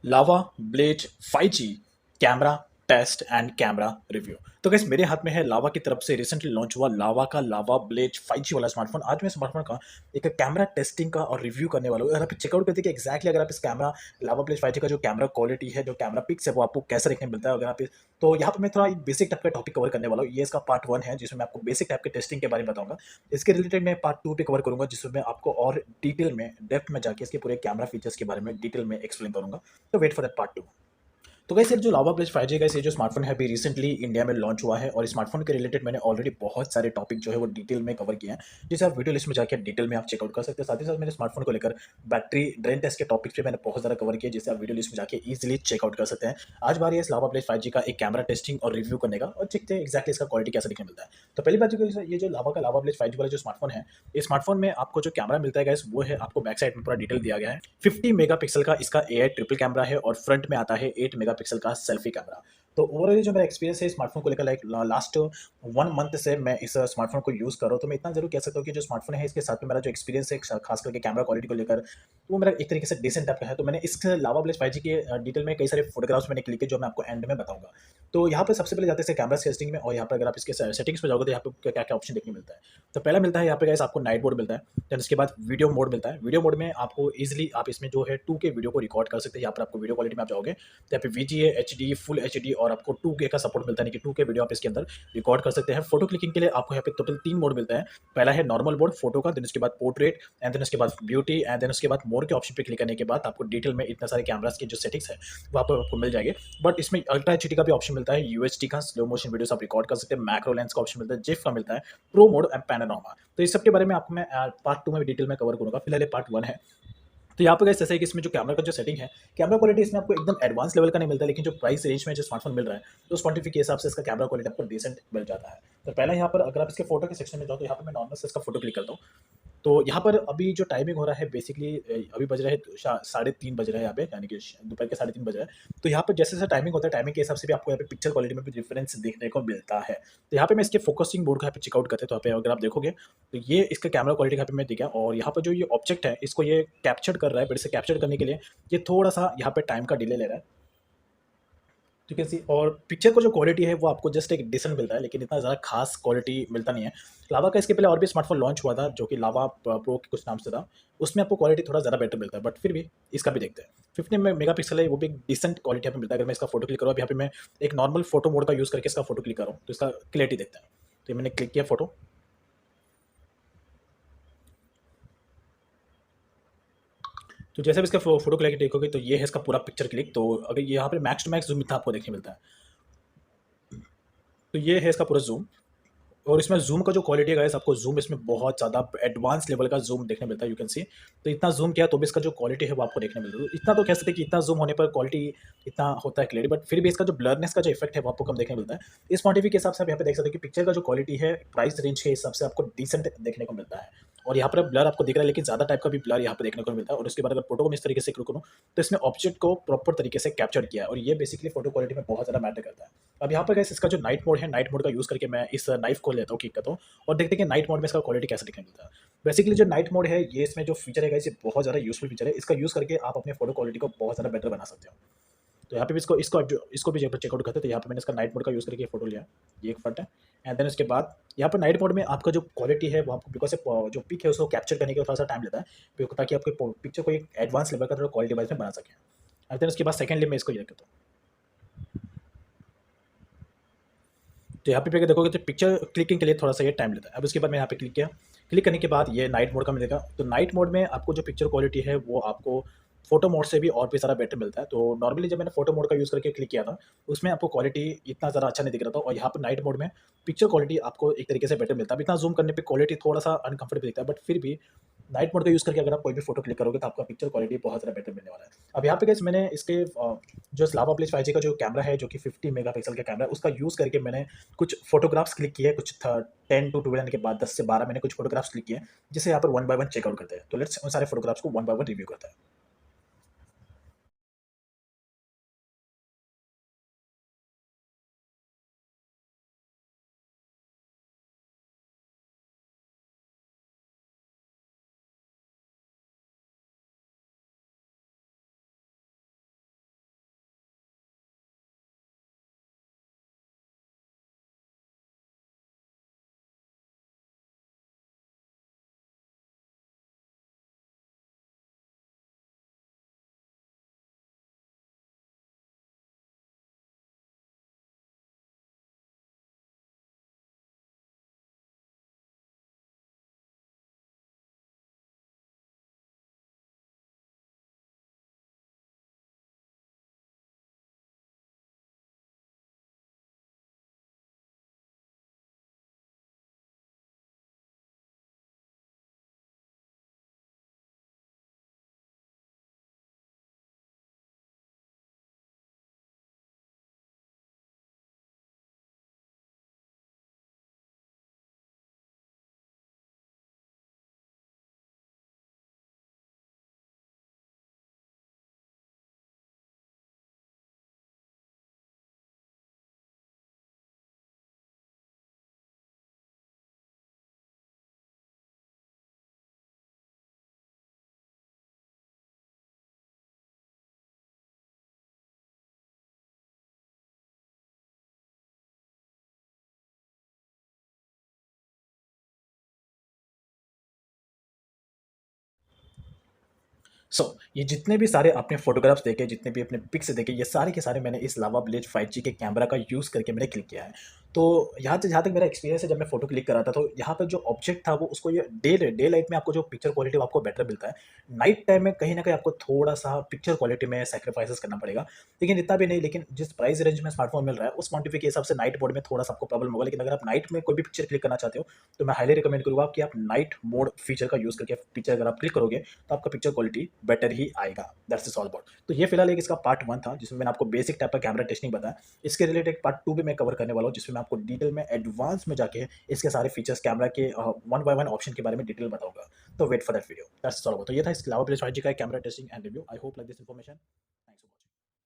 Lava blade 5G camera test and camera review. तो guys मेरे हाथ में है लावा की तरफ से रिसेंटली लॉन्च हुआ लावा का लावा ब्लेड 5G वाला स्मार्टफोन। आज मैं स्मार्टफोन का एक कैमरा टेस्टिंग का और रिव्यू करने वाला हूँ। अगर आप चेकआउट करते हैं कि एक्जैक्टली अगर आप इस कैमरा लावा ब्लेड 5G का जो कैमरा क्वालिटी है, जो कैमरा पिक्स है, वो आपको कैसे देखने मिलता है, अगर आप तो यहाँ पर मैं थोड़ा एक बेसिक टाइप का टॉपिक कवर करने वाला हूँ। ये इसका पार्ट 1 है जिसमें मैं आपको बेसिक टाइप के टेस्टिंग के बारे में बताऊंगा। इसके रिलेटेड मैं पार्ट 2 पे कवर करूंगा जिसमें मैं आपको और डिटेल में डेप्थ में जाके इसके पूरे कैमरा फीचर्स के बारे में डिटेल में एक्सप्लेन करूंगा। तो वेट फॉर दैट पार्ट 2। तो गाइस, ये जो लावा ब्रिज 5G का ये जो स्मार्टफोन है अभी रिसेंटली इंडिया में लॉन्च हुआ है और इस स्मार्टफोन के रिलेटेड मैंने ऑलरेडी बहुत सारे टॉपिक जो है वो डिटेल में कवर किए हैं, जिसे आप वीडियो लिस्ट में जाकर डिटेल में आप चेकआउट कर सकते हैं। साथ ही साथ मेरे स्मार्टफोन को लेकर बैटरी ड्रेन टेस्ट के टॉपिक्स पे मैंने बहुत ज़्यादा कवर किया, जिसे आप वीडियो लिस्ट में जाकर इजीली चेकआउट कर सकते हैं। आज बारी है इस लावा ब्रिज 5G का एक कैमरा टेस्टिंग और रिव्यू करने का, और देखते हैं एक्जैक्टली इसका क्वालिटी कैसा दिखने मिलता है। तो पहली बात ये जो लावा का लावा ब्रिज 5G वाला जो स्मार्टफोन है, इस स्मार्टफोन में आपको जो कैमरा मिलता है गाइस, वो है आपको बैक साइड में पूरा डिटेल दिया गया है। 50 मेगापिक्सल का इसका एआई ट्रिपल कैमरा है और फ्रंट में आता है 8 मेगापिक्सल का सेल्फी कैमरा। तो ओवरऑल जो मेरा एक्सपीरियंस है स्मार्टफोन को लेकर, लाइक लास्ट 1 मंथ से मैं इस स्मार्टफोन को यूज़ कर रहा हूँ, तो मैं इतना जरूर कह सकता हूँ कि जो स्मार्टफोन है इसके साथ में मेरा जो एक्सपीरियंस है खास करके कैमरा क्वालिटी को लेकर, वो मेरा एक तरीके से डिसेंट टाइप का है। तो मैंने इस लावा ब्लेज 5G के डिटेल में कई सारे फोटोग्राफ्स मैंने क्लिक किए जो मैं आपको एंड में बताऊंगा। तो यहाँ पर सबसे पहले जाते हैं कैमरा सेटिंग में, और यहाँ पर अगर आप इसके सेटिंग्स में जाओगे तो यहाँ पे क्या क्या ऑप्शन देखने मिलता है। तो पहला मिलता है यहाँ पे गाइस आपको नाइट मोड मिलता है। देन उसके बाद वीडियो मोड मिलता है। वीडियो मोड में आपको इजीली आप इसमें जो है 2K वीडियो को रिकॉर्ड कर सकते हैं। यहाँ पर आपको वीडियो क्वालिटी में आप जाओगे तो यहाँ पे VGA HD फुल HD और आपको 2K का सपोर्ट मिलता है, यानी कि 2K वीडियो आप इसके अंदर रिकॉर्ड कर सकते हैं। फोटो क्लिकिंग के लिए आपको यहाँ पे टोटल 3 मोड मिलता है। पहला है नॉर्मल मोड फोटो का, देन उसके बाद पोर्ट्रेट, एंड देन उसके बाद ब्यूटी, एंड देन उसके बाद मोर के ऑप्शन पे क्लिक करने के बाद आपको डिटेल में इतने सारे कैमरास की जो सेटिंग्स है वो आपको मिल जाएंगे। बट इसमें अल्ट्रा HD का भी ऑप्शन मिलता है, UHD का स्लो मोशन वीडियोस आप रिकॉर्ड कर सकते हैं, मैक्रो लेंस का ऑप्शन मिलता है, जिफ का मिलता है, प्रो मोड एंड पैनोरामा। तो इस सब के बारे में आपको मैं पार्ट 2 में डिटेल में कवर करूंगा। फिलहाल पार्ट 1 है। तो यहाँ पे गाइस ऐसा है कि इसमें जो कैमरा का जो सेटिंग है, कैमरा क्वालिटी इसमें आपको एकदम एडवांस लेवल का नहीं मिलता, लेकिन जो प्राइस रेंज में जो स्मार्टफोन मिल रहा है तो उस क्वांटिटी के हिसाब से इसका कैमरा क्वालिटी आपको डिसेंट मिल जाता है। तो पहला यहाँ पर अगर आप इसके फोटो के सेक्शन में जाओ तो यहाँ पर मैं नॉर्मल से इसका फोटो क्लिक करता हूँ। तो यहाँ पर अभी जो टाइमिंग हो रहा है बेसिकली अभी बज रहे हैं 3:30 बज रहे हैं यहाँ पे, यानी कि दोपहर के 3:30 बज रहे हैं। तो यहाँ पर जैसे जैसे टाइमिंग होता है, टाइमिंग के हिसाब से भी आपको यहाँ पे पिक्चर क्वालिटी में भी डिफरेंस देखने को मिलता है। तो यहाँ पे मैं इसके फोकसिंग मोड को यहाँ पे चेकआउट करते हैं, तो यहाँ पे अगर आप देखोगे तो ये इसका कैमरा क्वालिटी यहाँ पे मैं दिखा, और यहाँ पर जो ये ऑब्जेक्ट है इसको ये कैप्चर कर रहा है, बट इसे कैप्चर करने के लिए ये थोड़ा सा यहाँ पे टाइम का डिले ले रहा है। ठीक है सी, और पिक्चर को जो क्वालिटी है वो आपको जस्ट एक डिसेंट मिलता है, लेकिन इतना ज़्यादा खास क्वालिटी मिलता नहीं है। लावा का इसके पहले और भी स्मार्टफोन लॉन्च हुआ था जो कि लावा प्रो के कुछ नाम से था, उसमें आपको क्वालिटी थोड़ा ज़्यादा बेटर मिलता है, बट फिर भी इसका भी देखते हैं। 15 मेगापिक्सल है, वो भी एक डिसेंट क्वालिटी यहाँ पे मिलता है। अगर मैं इसका फोटो क्लिक करूँ, अब यहाँ पे मैं एक नॉर्मल फोटो मोड का यूज़ करके इसका फोटो क्लिक करूँ तो इसका क्लियरिटी देखते हैं। तो ये मैंने क्लिक किया फोटो। तो जैसे भी इसका फोटो क्लिक देखोगे तो ये है इसका पूरा पिक्चर क्लिक। तो अगर यहाँ पे मैक्स टू मैक्स जूम इतना आपको देखने मिलता है। तो ये है इसका पूरा जूम, और इसमें जूम का जो क्वालिटी है गाइस, आपको जूम इसमें बहुत ज़्यादा एडवांस लेवल का जूम देखने मिलता है, यू कैन सी। तो इतना जूम किया तो भी इसका जो क्वालिटी है वो आपको देखने मिलता है। तो इतना तो कह सकते हैं कि इतना जूम होने पर क्वालिटी इतना होता है क्लियर, बट फिर भी इसका जो ब्लरनेस का जो इफेक्ट है वो आपको कम देखने मिलता है। इस क्वांटिटी के हिसाब से आप यहाँ पे देख सकते हैं कि पिक्चर का जो क्वालिटी है प्राइस रेंज के हिसाब से आपको डिसेंट देखने को मिलता है। और यहाँ पर ब्लर आपको दिख रहा है, लेकिन ज़्यादा टाइप का भी ब्लर यहाँ पे देखने को मिलता है। और उसके बाद अगर फोटो को मैं इस तरीके से क्लिक करूँ तो इसमें ऑब्जेक्ट को प्रॉपर तरीके से कैप्चर किया है, और ये बेसिकली फोटो क्वालिटी में बहुत ज़्यादा मैटर करता है। अब यहाँ पर गाइस इसका जो नाइट मोड है, नाइट मोड का यूज़ करके मैं इस नाइफ को लेता हूँ, क्लिक करता हूँ, और देखते हैं कि नाइट मोड में इसका क्वालिटी कैसा दिखने मिलता है। बेसिकली जो नाइट मोड है ये इसमें जो फीचर है guys, ये बहुत ज़्यादा यूजफुल फीचर है। इसका यूज़ करके आप अपने फोटो क्वालिटी को बहुत ज़्यादा बेटर बना सकते हो। तो यहाँ पे भी इसको भी चेकआउट करते हैं। तो यहाँ पे मैंने इसका नाइट मोड का यूज़ करके फोटो लिया, ये एक फट है। एंड देन उसके बाद यहाँ पर नाइट मोड में आपका जो क्वालिटी है वो आपको बिकॉज जो पिक है उसको कैप्चर करने के थोड़ा सा टाइम लेता है, ताकि आपके पिक्चर को एक एडवांस लेवल का थोड़ा क्वालिटी वाइज में बना सकें। एंड देन उसके बाद सेकेंडली मैं इसको ये करता हूँ। तो यहाँ पे अगर देखोगे तो पिक्चर क्लिकिंग के लिए थोड़ा सा ये टाइम लेता है। अब उसके बाद मैं यहाँ पे क्लिक किया, क्लिक करने के बाद ये नाइट मोड का मिलेगा। तो नाइट मोड में आपको जो पिक्चर क्वालिटी है वो आपको फोटो मोड से भी और भी ज़्यादा बेटर मिलता है। तो नॉर्मली जब मैंने फोटो मोड का यूज़ करके क्लिक किया था उसमें आपको क्वालिटी इतना ज़्यादा अच्छा नहीं दिख रहा था, और यहाँ पर नाइट मोड में पिक्चर क्वालिटी आपको एक तरीके से बेटर मिलता है। अब इतना जूम करने पर क्वालिटी थोड़ा सा अनकंफर्टेबल दिखता है, बट फिर भी नाइट मोड का यूज़ करके अगर आप कोई भी फोटो क्लिक करोगे तो आपका पिक्चर क्वालिटी बहुत ज़्यादा बेटर मिलने वाला है। अब यहाँ पे गाइस मैंने इसके जो लावा ब्लिच 5G का जो कैमरा है जो कि 50 मेगापिक्सल का कैमरा है, उसका यूज़ करके मैंने कुछ फोटोग्राफ्स क्लिक किए, कुछ 10 टू 12 के बाद 10 से 12 मैंने कुछ फोटोग्राफ्स क्लिक किए, जिसे यहाँ पर वन बाय वन चेकआउट करते हैं। तो लेट्स उन सारे फोटोग्राफ्स को वन बाय वन रिव्यू करते हैं। ये जितने भी सारे अपने फ़ोटोग्राफ्स देखे, जितने भी अपने पिक्स देखे, ये सारे के सारे मैंने इस लावा ब्लेज 5G के कैमरा का यूज़ करके मैंने क्लिक किया है। तो यहाँ से जहाँ तक मेरा एक्सपीरियंस है, जब मैं फ़ोटो क्लिक कर रहा था, तो यहाँ पर जो ऑब्जेक्ट था वो उसको ये डे लाइट में आपको जो पिक्चर क्वालिटी वो आपको बेटर मिलता है। नाइट टाइम में कहीं न कहीं आपको थोड़ा-सा पिक्चर क्वालिटी में सैक्रिफाइसेस करना पड़ेगा। लेकिन इतना भी नहीं, लेकिन जिस प्राइस रेंज में स्मार्टफ़ोन मिल रहा है, उस क्वांटिटी के हिसाब से नाइट मोड में थोड़ा-सा आपको प्रॉब्लम होगा। लेकिन अगर आप नाइट में कोई भी पिक्चर क्लिक करना चाहते हो, तो मैं हाइली रिकमेंड करूँगा कि आप नाइट मोड फीचर का यूज़ करके पिक्चर अगर आप क्लिक करोगे, तो आपका पिक्चर क्वालिटी बेटर ही आएगा। That's is all about. तो ये फिलहाल एक इसका पार्ट 1 था, जिसमें मैंने आपको बेसिक टाइप का कैमरा टेस्टिंग बताया। इसके रिलेटेड पार्ट 2 भी मैं कवर करने वाला हूँ, जिसमें मैं आपको डिटेल में एडवांस में जाके इसके सारे फीचर्स कैमरा के वन बाय वन ऑप्शन के बारे में डिटेल बताऊँगा। तो wait for that video. That's is all about. तो ये था इस लावा ब्लेज 5G का camera testing and review. I hope like this information.